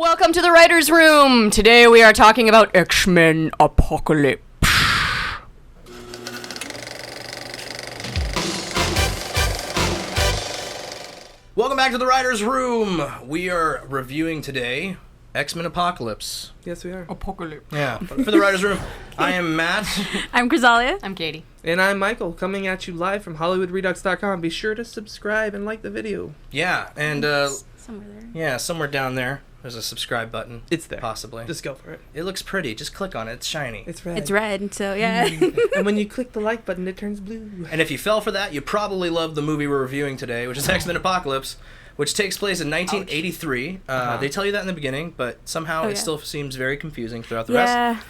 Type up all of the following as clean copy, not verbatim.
Welcome to the Writer's Room! Today we are talking about X-Men Apocalypse. Welcome back to the Writer's Room! We are reviewing today X-Men Apocalypse. Yes, we are. Apocalypse. Yeah, but for the Writer's Room, I am Matt. I'm Chrysalia. I'm Katie. And I'm Michael, coming at you live from HollywoodRedux.com. Be sure to subscribe and like the video. Yeah, and Somewhere there. yeah, somewhere down there, there's a subscribe button. It's there. Possibly. Just go for it. It looks pretty. Just click on it. It's shiny. It's red. It's red, so yeah. And when you click the like button, it turns blue. And if you fell for that, you probably love the movie we're reviewing today, which is X-Men Apocalypse, which takes place in 1983. They tell you that in the beginning, but somehow it still seems very confusing throughout the rest.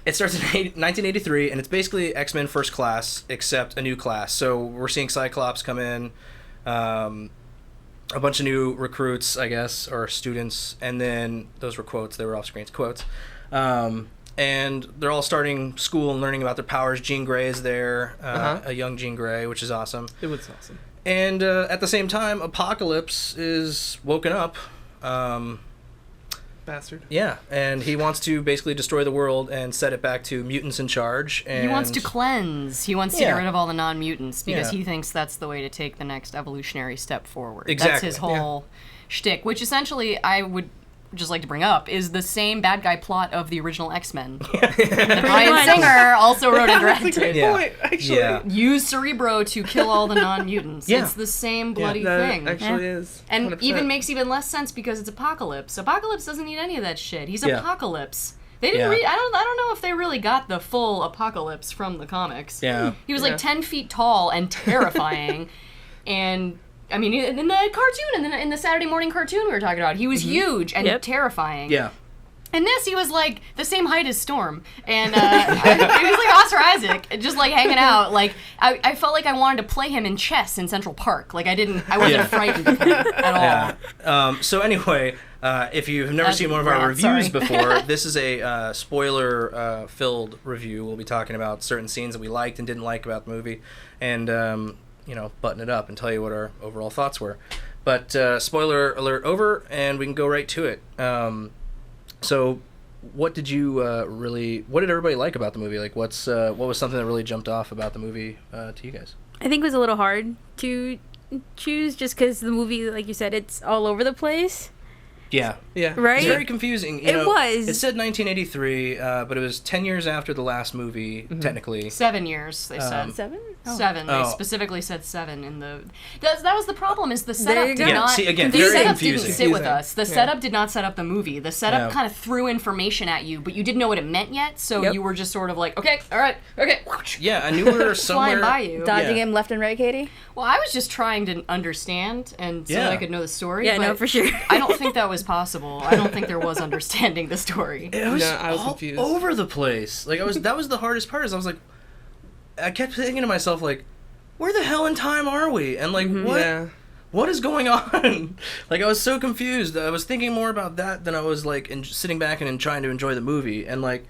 It starts in 1983, and it's basically X-Men First Class, except a new class. So we're seeing Cyclops come in, a bunch of new recruits, I guess, or students, and then those were quotes. They were off-screen quotes. And they're all starting school and learning about their powers. Jean Grey is there, a young Jean Grey, which is awesome. It was awesome. And at the same time, Apocalypse is woken up. Bastard. Yeah, and he wants to basically destroy the world and set it back to mutants in charge. And He wants to cleanse. He wants to get rid of all the non-mutants because he thinks that's the way to take the next evolutionary step forward. Exactly. That's his whole shtick, which essentially I would just like to bring up is the same bad guy plot of the original X-Men. That Bryan Singer also wrote and directed. That's a great point, actually. Yeah. Use Cerebro to kill all the non-mutants. Yeah. It's the same bloody that thing. actually is. And 100%. even makes even less sense because it's Apocalypse. Apocalypse doesn't need any of that shit. He's Apocalypse. They didn't read. I don't know if they really got the full Apocalypse from the comics. Yeah. He was like 10 feet tall and terrifying, and I mean in the cartoon, in the Saturday morning cartoon we were talking about, he was huge and terrifying. Yeah. In this, he was like the same height as Storm, and he was like Oscar Isaac, just like hanging out. Like I felt like I wanted to play him in chess in Central Park. Like I wasn't frightened of him at all. Yeah. So anyway, if you've never seen one of our reviews before, this is a spoiler-filled review. We'll be talking about certain scenes that we liked and didn't like about the movie, and button it up and tell you what our overall thoughts were. But spoiler alert over, and we can go right to it. So, what did everybody like about the movie? Like, what was something that really jumped off about the movie to you guys? I think it was a little hard to choose just because the movie, like you said, it's all over the place. Yeah. Yeah. Right? It's very confusing. It was. It said 1983, but it was 10 years after the last movie, technically. 7 years, they said. 7? Oh. 7. They specifically said 7 in the... That was the problem, is the setup did not... See, again, the very setup confusing. didn't sit with us. The setup did not set up the movie. The setup kind of threw information at you, but you didn't know what it meant yet, so you were just sort of like, okay, all right, okay. Yeah, I knew we were somewhere... Flying by you. Dodging him left and right, Katie? Well, I was just trying to understand, and so that I could know the story. Yeah, but no, for sure. I don't think that was possible. I don't think there was understanding the story. It was I was all confused. over the place. Like, that was the hardest part, is I was like... I kept thinking to myself, like, where the hell in time are we? And, like, what is going on? Like, I was so confused. I was thinking more about that than I was, like, sitting back and trying to enjoy the movie. And, like,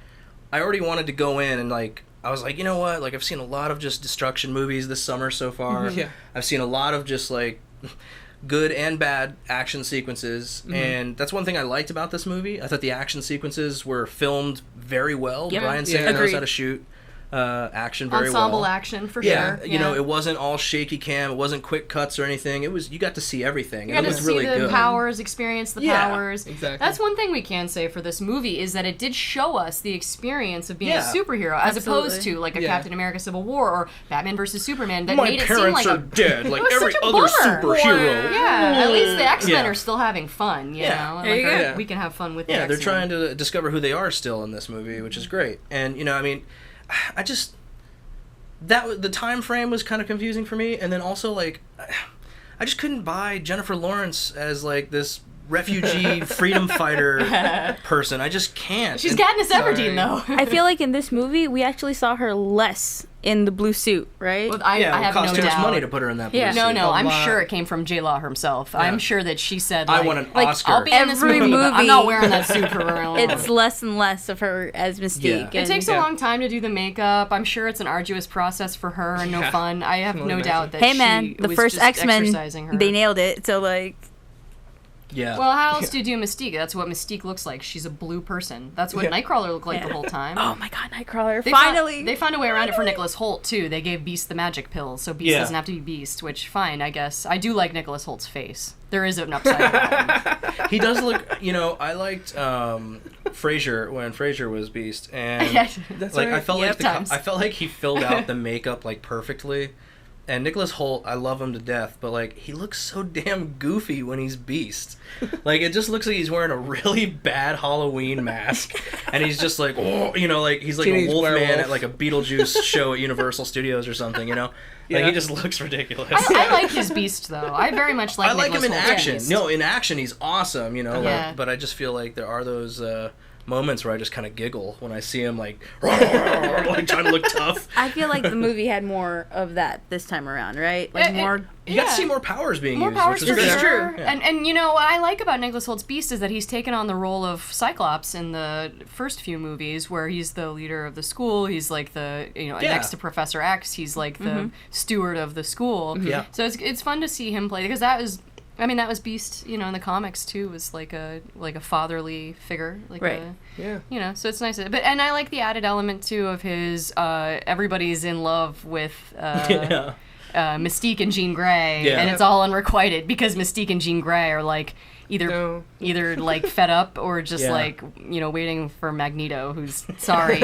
I already wanted to go in and, like, I was like, you know what? Like, I've seen a lot of just destruction movies this summer so far. Yeah. I've seen a lot of just, like, good and bad action sequences. And that's one thing I liked about this movie. I thought the action sequences were filmed very well. Yep. Bryan Singer knows Agreed. how to shoot action very Ensemble well. action, for Yeah, sure. you know, it wasn't all shaky cam. It wasn't quick cuts or anything. It was, you got to see everything. You and got it to was see really the good. powers, experience the powers. Exactly. That's one thing we can say for this movie, is that it did show us the experience of being a superhero, as opposed to like a Captain America Civil War or Batman versus Superman that made it seem like are dead, like was every such a other bummer. superhero. Yeah, at least the X-Men Yeah. are still having fun, you know? And There you go. we can have fun with the Yeah, they're X-Men. trying to discover who they are still in this movie, which is great. And, you know, I mean, I just... the time frame was kind of confusing for me, and then also, like, I just couldn't buy Jennifer Lawrence as, like, this refugee freedom fighter person. I just can't. She's Katniss Everdeen, though. I feel like in this movie, we actually saw her less in the blue suit, right? Well, I it have cost no too much doubt. money to put her in that blue Yeah. suit. No, I'm sure it came from J-Law herself. I'm sure that she said, like, I want an like, Oscar. I'll be in this Every movie, but I'm movie, not wearing that suit for very long. It's less and less of her as Mystique. Yeah. It takes a long time to do the makeup. I'm sure it's an arduous process for her and no fun. I have no doubt that Hey man, the was first just X-Men, exercising her. they nailed it. So like, Yeah. Well, how else do you do Mystique? That's what Mystique looks like. She's a blue person. That's what Nightcrawler looked like the whole time. Oh my god, Nightcrawler! Finally! They found a way around it for Nicholas Hoult, too. They gave Beast the magic pills, so Beast doesn't have to be Beast, which, fine, I guess. I do like Nicholas Holt's face. There is an upside down. He does look, I liked Frasier when Frasier was Beast, and That's like right. I felt like he filled out the makeup like perfectly. And Nicholas Hoult, I love him to death, but like he looks so damn goofy when he's Beast. Like it just looks like he's wearing a really bad Halloween mask, and he's just like, like he's like Teenage a wolf werewolf. man at like a Beetlejuice show at Universal Studios or something, Like he just looks ridiculous. I like his Beast, though. I very much like I like Nicholas him in Holt's action. Beast. No, in action he's awesome, Yeah. but I just feel like there are those moments where I just kind of giggle when I see him like trying to look tough. I feel like the movie had more of that this time around, right? Like more. You got to see more powers being more used, powers which for is great. sure. Yeah. And what I like about Nicholas Holt's Beast is that he's taken on the role of Cyclops in the first few movies, where he's the leader of the school. He's like the next to Professor X. He's like the steward of the school. Yeah. So it's fun to see him play, because that was Beast, in the comics too, was like a fatherly figure, like Right. So it's nice. And I like the added element too of his everybody's in love with Mystique and Jean Grey, and it's all unrequited because Mystique and Jean Grey are like either like fed up or just like waiting for Magneto, who's sorry.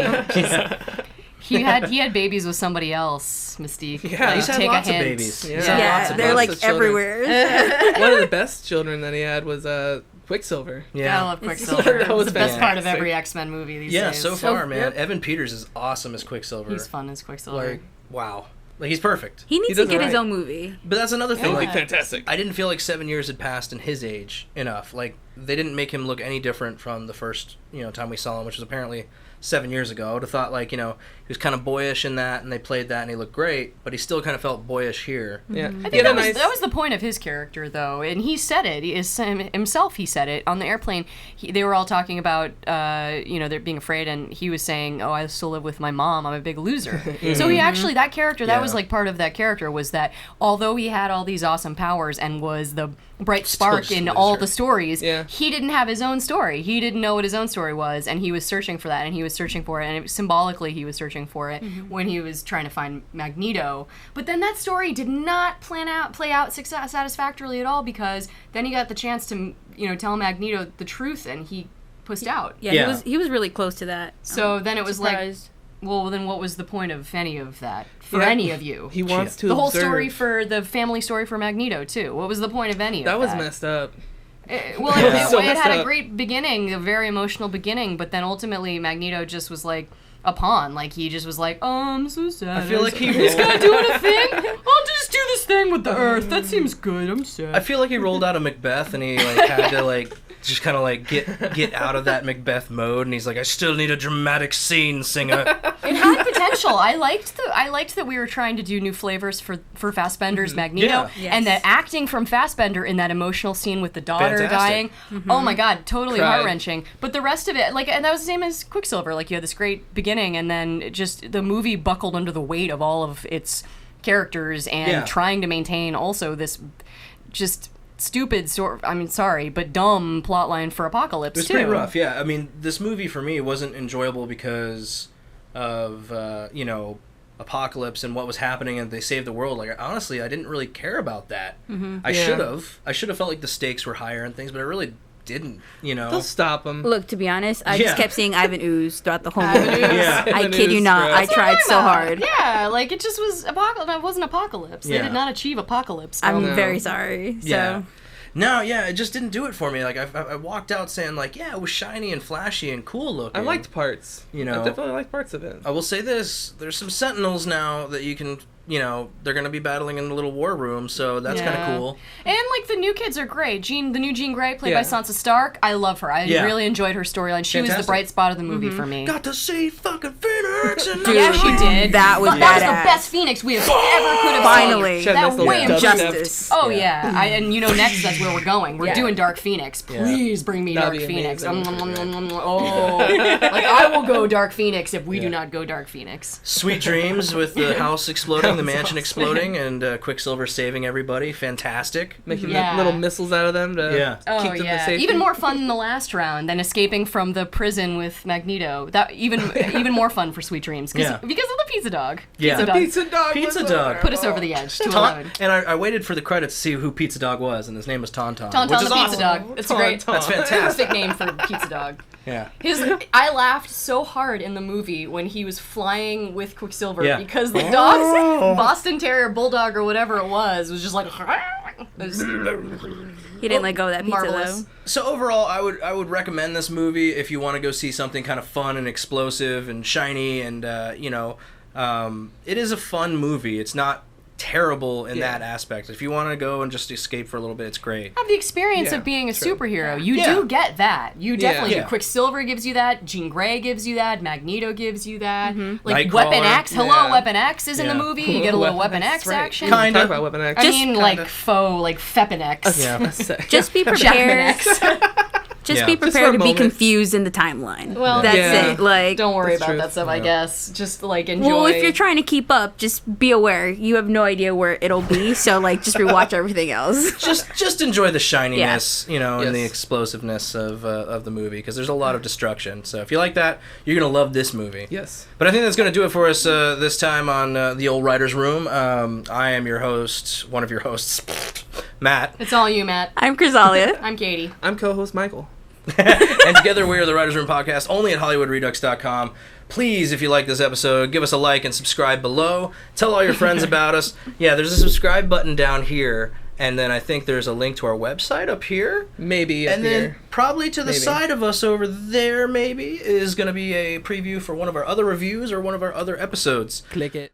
He had babies with somebody else, Mystique. Yeah, he's had take lots a of hint. babies. Yeah, they're like everywhere. One of the best children that he had was Quicksilver. Yeah, I love Quicksilver. That was the best part of fantastic. every X-Men movie these days. Yeah, so far, man. Evan Peters is awesome as Quicksilver. He's fun as Quicksilver. Like, wow. Like, he's perfect. He needs to get his own movie. But that's another thing. That would Like, be fantastic. I didn't feel like 7 years had passed in his age enough. Like, they didn't make him look any different from the first, time we saw him, which was apparently 7 years ago. I would have thought, like, he was kind of boyish in that, and they played that, and he looked great, but he still kind of felt boyish here. Yeah. I think that was the point of his character, though, and he said it. He said it on the airplane. They were all talking about, they're being afraid, and he was saying, "Oh, I still live with my mom. I'm a big loser." So he actually, that character, that was like part of that character, was that although he had all these awesome powers and was the bright spark in all the stories, he didn't have his own story. He didn't know what his own story was, and he was searching for that, and he was searching for it, and symbolically he was searching for it when he was trying to find Magneto. But then that story did not play out satisfactorily at all, because then he got the chance to tell Magneto the truth, and he pussed out. Yeah. He was really close to that. So then it was surprised. Well, then what was the point of any of that for any of you? He wants to the whole observe. story for the family story for Magneto too. What was the point of any of that? That was messed up. It messed had a up. great beginning, a very emotional beginning, but then ultimately Magneto just was like a pawn. Like, he just was like, "Oh, I'm so sad. I feel like he's kind of doing a thing. I'll just do this thing with the Earth. That seems good. I'm sad." I feel like he rolled out of Macbeth, and he had to just kind of get out of that Macbeth mode, and he's like, "I still need a dramatic scene, Singer." It had potential. I liked that we were trying to do new flavors for Fassbender's Magneto, and the acting from Fassbender in that emotional scene with the daughter dying. Oh my God, totally heart wrenching. But the rest of it, and that was the same as Quicksilver. Like, you had this great beginning, and then just the movie buckled under the weight of all of its characters and trying to maintain also this just stupid but dumb plotline for Apocalypse. It was pretty rough. Yeah, I mean, this movie for me wasn't enjoyable because of Apocalypse and what was happening, and they saved the world. Like, honestly, I didn't really care about that. I should have felt like the stakes were higher and things, but I really didn't. They'll stop him. Look, to be honest, I just kept seeing Ivan Ooze throughout the whole movie. Yeah. I kid you not. I tried so hard. Yeah, like, it just was Apocalypse. It wasn't Apocalypse. They did not achieve Apocalypse. I'm very sorry. Yeah. No, it just didn't do it for me. Like, I walked out saying, like, yeah, it was shiny and flashy and cool looking. I liked parts. I definitely liked parts of it. I will say this: there's some Sentinels now that you can. They're going to be battling in the little war room, so that's kind of cool. And, the new kids are great. The new Jean Grey, played by Sansa Stark, I love her. I really enjoyed her storyline. She was the bright spot of the movie for me. Got to see fucking Phoenix! And yeah, she did. That was That was the best Phoenix we ever could have Finally. seen. That way justice. Oh, yeah. Next that's where we're going. We're doing Dark Phoenix. Please bring me Dark Phoenix. I will go Dark Phoenix if we do not go Dark Phoenix. Sweet dreams with the house exploding the mansion exploding and Quicksilver saving everybody. Fantastic. Making little missiles out of them to keep them to safety. Even more fun in the last round than escaping from the prison with Magneto. That even more fun for Sweet Dreams because of the pizza dog. Pizza dog put us over the edge. 2-11. And I waited for the credits to see who Pizza Dog was, and his name was Tauntaun. Tauntaun which is the awesome. Pizza Dog. It's great. That's fantastic. Perfect name for Pizza Dog. Yeah. I laughed so hard in the movie when he was flying with Quicksilver because the dog's Boston Terrier Bulldog or whatever it was just like. He didn't let go of that pizza marvelous. though. So overall, I would recommend this movie if you want to go see something kind of fun and explosive and shiny and it is a fun movie. It's not terrible in that aspect. If you want to go and just escape for a little bit, it's great. Have the experience of being a superhero. You do get that. You definitely do. Quicksilver gives you that. Jean Grey gives you that. Magneto gives you that. Like Weapon X. Hello, Weapon X is in the movie. You get a little Weapon X action. Kind of. Talk about Weapon X. I mean, like faux, like Feppin X. Yeah. Just be prepared. Just be prepared to be moment. confused in the timeline. Well, that's it. Like, don't worry That's about true. that stuff. I guess just like enjoy. well, if you're trying to keep up, just be aware. You have no idea where it'll be, so like just rewatch everything else. Just enjoy the shininess, and the explosiveness of the movie because there's a lot of destruction. So if you like that, you're gonna love this movie. Yes. But I think that's gonna do it for us this time on the Old Writers Room. I am your host, one of your hosts, Matt. it's all you, Matt. I'm Chrysalia. I'm Katie. I'm co-host Michael. And together we are the Writers Room Podcast, only at HollywoodRedux.com. Please, if you like this episode, give us a like and subscribe below. Tell all your friends about us. Yeah, there's a subscribe button down here, and then I think there's a link to our website up here. Maybe And then probably to the side of us over there, maybe, is going to be a preview for one of our other reviews or one of our other episodes. Click it.